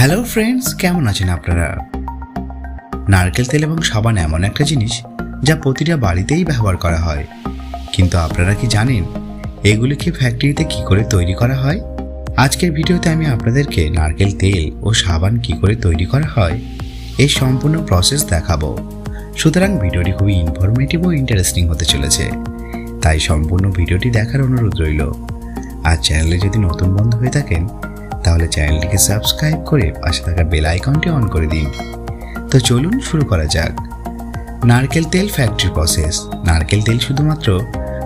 Hello friends, কেমন আছেন আপনারা? নারকেল তেল এবং সাবান এমন একটা জিনিস যা প্রতিটা বাড়িতেই ব্যবহার করা হয়, কিন্তু আপনারা কি জানেন এগুলিকে ফ্যাক্টরিতে কি করে তৈরি করা হয়? আজকের ভিডিওতে আমি আপনাদেরকে নারকেল তেল ও সাবান কি করে তৈরি করা হয় এই সম্পূর্ণ প্রসেস দেখাবো। সুতরাং ভিডিওটি খুবই ইনফরমেটিভ ও ইন্টারেস্টিং হতে চলেছে, তাই সম্পূর্ণ ভিডিওটি দেখার অনুরোধ রইল। আর চ্যানেলে যদি নতুন বন্ধু হয়ে থাকেন তাহলে চ্যানেলটিকে সাবস্ক্রাইব করে পাশে থাকা বেল আইকনটি অন করে দিন। তো চলুন শুরু করা যাক। নারকেল তেল ফ্যাক্টরি প্রসেস। নারকেল তেল শুধুমাত্র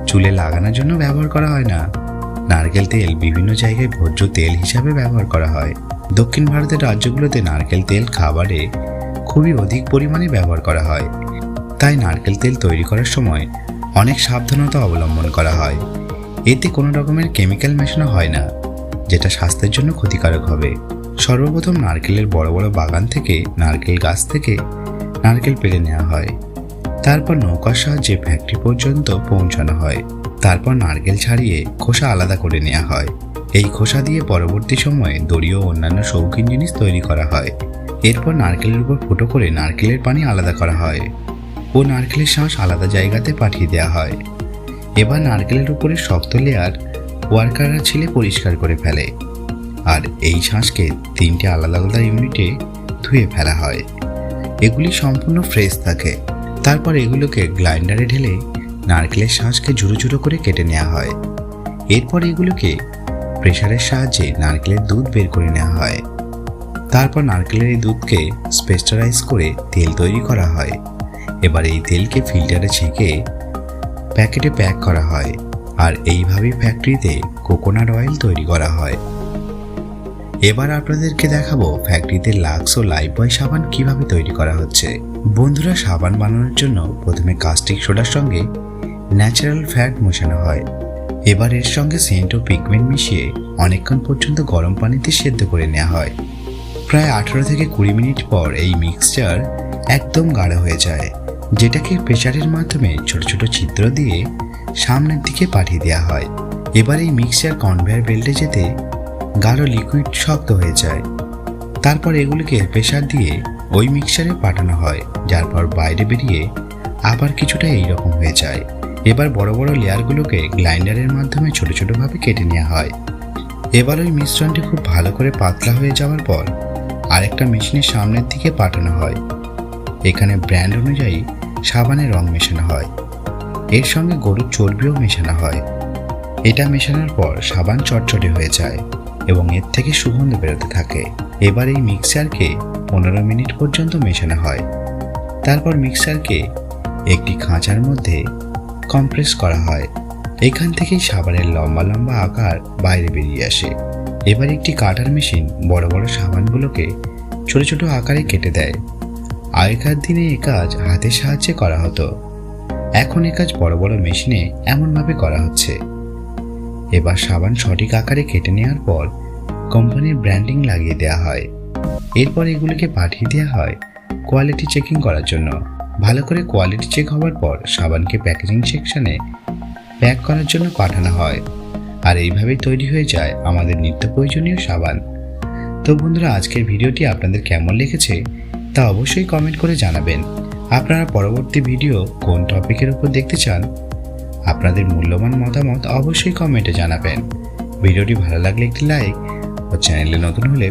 চুলে লাগানোর জন্য ব্যবহার করা হয় না, নারকেল তেল বিভিন্ন জায়গায় ভোজ্য তেল হিসাবে ব্যবহার করা হয়। দক্ষিণ ভারতের রাজ্যগুলোতে নারকেল তেল খাবারে খুবই অধিক পরিমাণে ব্যবহার করা হয়, তাই নারকেল তেল তৈরি করার সময় অনেক সাবধানতা অবলম্বন করা হয়। এতে কোনো রকমের কেমিক্যাল মেশানো হয় না, যেটা স্বাস্থ্যের জন্য ক্ষতিকারক হবে। সর্বপ্রথম নারকেলের বড় বড় বাগান থেকে নারকেল গাছ থেকে নারকেল পেড়ে নেওয়া হয়, তারপর নৌকার সাহায্যে ফ্যাক্টরি পর্যন্ত পৌঁছানো হয়। তারপর নারকেল ছাড়িয়ে খোসা আলাদা করে নেওয়া হয়। এই খোসা দিয়ে পরবর্তী সময়ে দড়ি ও অন্যান্য শৌখিন জিনিস তৈরি করা হয়। এরপর নারকেলের উপর ফুটো করে নারকেলের পানি আলাদা করা হয় ও নারকেলের শাঁস আলাদা জায়গাতে পাঠিয়ে দেওয়া হয়। এবার নারকেলের উপরে শক্ত লেয়ার ওয়ার্কাররা ছিলে পরিষ্কার করে ফেলে, আর এই শাঁসকে 3টে আলাদা আলাদা ইউনিটে ধুয়ে ফেলা হয়। এগুলি সম্পূর্ণ ফ্রেশ থাকে। তারপর এগুলোকে গ্রাইন্ডারে ঢেলে নারকেলের শাঁসকে ঝুড়ো ঝুড়ো করে কেটে নেওয়া হয়। এরপর এগুলোকে প্রেসারের সাহায্যে নারকেলের দুধ বের করে নেওয়া হয়। তারপর নারকেলের এই দুধকে পেস্টারাইজ করে তেল তৈরি করা হয়। এবার এই তেলকে ফিল্টারে ছেঁকে প্যাকেটে প্যাক করা হয়, আর এইভাবেই ফ্যাক্টরিতে কোকোনাট অয়েল তৈরি করা হয়। এবার আপনাদেরকে দেখাবো ফ্যাক্টরিতে লাক্স ও লাইফবয় সাবান কিভাবে তৈরি করা হচ্ছে। বন্ধুরা, সাবান বানানোর জন্য প্রথমে কাস্টিক সোডার সঙ্গে ন্যাচারাল ফ্যাট মেশানো হয়। এবার এর সঙ্গে সেন্ট ও পিগমেন্ট মিশিয়ে অনেকক্ষণ পর্যন্ত গরম পানিতে সেদ্ধ করে নেওয়া হয়। প্রায় 18 থেকে 20 মিনিট পর এই মিক্সচার একদম গাঢ় হয়ে যায়, যেটাকে প্রেসারের মাধ্যমে ছোট ছোট ছিদ্র দিয়ে সামনের দিকে পাঠিয়ে দেওয়া হয়। এবার এই মিক্সচার কনভেয়ার বেল্টে যেতে গাঢ় লিকুইড শক্ত হয়ে যায়। তারপর এগুলিকে প্রেসার দিয়ে ওই মিক্সচারে পাঠানো হয়, যার পর বাইরে বেরিয়ে আবার কিছুটা এইরকম হয়ে যায়। এবার বড় বড় লেয়ারগুলোকে গ্রাইন্ডারের মাধ্যমে ছোট ছোটভাবে কেটে নেওয়া হয়। এবার ওই মিশ্রণটি খুব ভালো করে পাতলা হয়ে যাওয়ার পর আরেকটা মেশিনের সামনের দিকে পাঠানো হয়। এখানে ব্র্যান্ড অনুযায়ী সাবানের রং মেশানো হয়, এর সঙ্গে গরুর চর্বিও মেশানো হয়। এটা মেশানোর পর সাবান চটচটে হয়ে যায় এবং এর থেকে সুগন্ধ বেরোতে থাকে। এবার এই মিক্সচারকে 15 মিনিট পর্যন্ত মেশানো হয়। তারপর মিক্সচারকে একটি খাঁচার মধ্যে কম্প্রেস করা হয়। এখান থেকেই সাবানের লম্বা লম্বা আকার বাইরে বেরিয়ে আসে। এবার একটি কাটার মেশিন বড় বড় সাবানগুলোকে ছোট ছোট আকারে কেটে দেয়। আগেকার দিনে এই কাজ হাতের সাহায্যে করা হতো, এখন এই কাজ বড় বড় মেশিনে এমনভাবে করা হচ্ছে। এবার সাবান সঠিক আকারে কেটে নেওয়ার পর কোম্পানির ব্র্যান্ডিং লাগিয়ে দেওয়া হয়। এরপর এগুলিকে পাঠিয়ে দেওয়া হয় কোয়ালিটি চেকিং করার জন্য। ভালো করে কোয়ালিটি চেক হওয়ার পর সাবানকে প্যাকেজিং সেকশনে প্যাক করার জন্য পাঠানো হয়, আর এইভাবেই তৈরি হয়ে যায় আমাদের নিত্য প্রয়োজনীয় সাবান। তো বন্ধুরা, আজকের ভিডিওটি আপনাদের কেমন লেগেছে তা অবশ্যই কমেন্ট করে জানাবেন। আপনারা পরবর্তী ভিডিও কোন টপিকের উপর দেখতে চান আপনাদের মূল্যবান মতামত অবশ্যই কমেন্টে জানাবেন। ভিডিওটি ভালো লাগলে একটি লাইক ও চ্যানেলে নতুন হলে